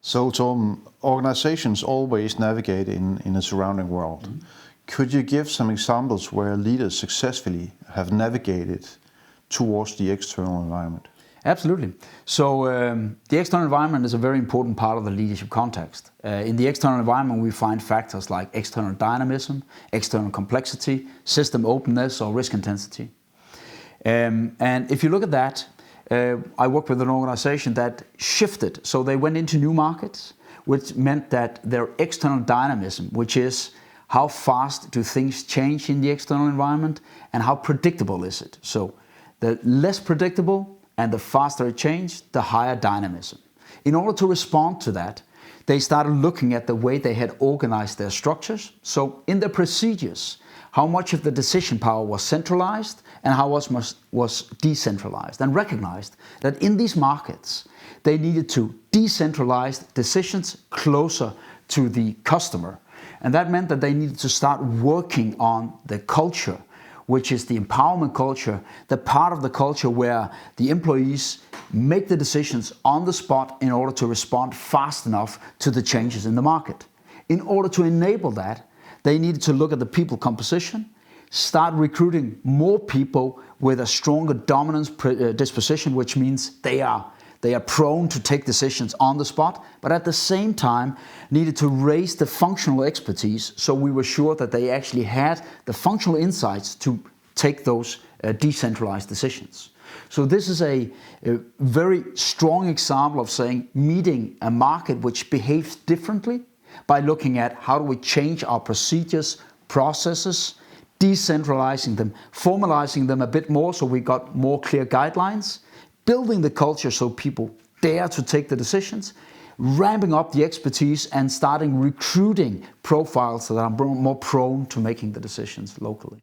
So Tom, organizations always navigate in a surrounding world. Mm-hmm. Could you give some examples where leaders successfully have navigated towards the external environment? Absolutely. So the external environment is a very important part of the leadership context. In the external environment, we find factors like external dynamism, external complexity, system openness, or risk intensity. And if you look at that, I worked with an organization that shifted. So they went into new markets, which meant that their external dynamism, which is how fast do things change in the external environment and how predictable is it? So the less predictable and the faster it changed, the higher dynamism. In order to respond to that, they started looking at the way they had organized their structures. So in their procedures, how much of the decision power was centralized and how much was decentralized, and recognized that in these markets, they needed to decentralize decisions closer to the customer. And that meant that they needed to start working on the culture, which is the empowerment culture, the part of the culture where the employees make the decisions on the spot in order to respond fast enough to the changes in the market. In order to enable that, they needed to look at the people composition, start recruiting more people with a stronger dominance disposition, which means they are prone to take decisions on the spot, but at the same time needed to raise the functional expertise so we were sure that they actually had the functional insights to take those decentralized decisions. So this is a very strong example of saying meeting a market which behaves differently by looking at how do we change our procedures, processes, decentralizing them, formalizing them a bit more so we got more clear guidelines, building the culture so people dare to take the decisions, ramping up the expertise and starting recruiting profiles that are more prone to making the decisions locally.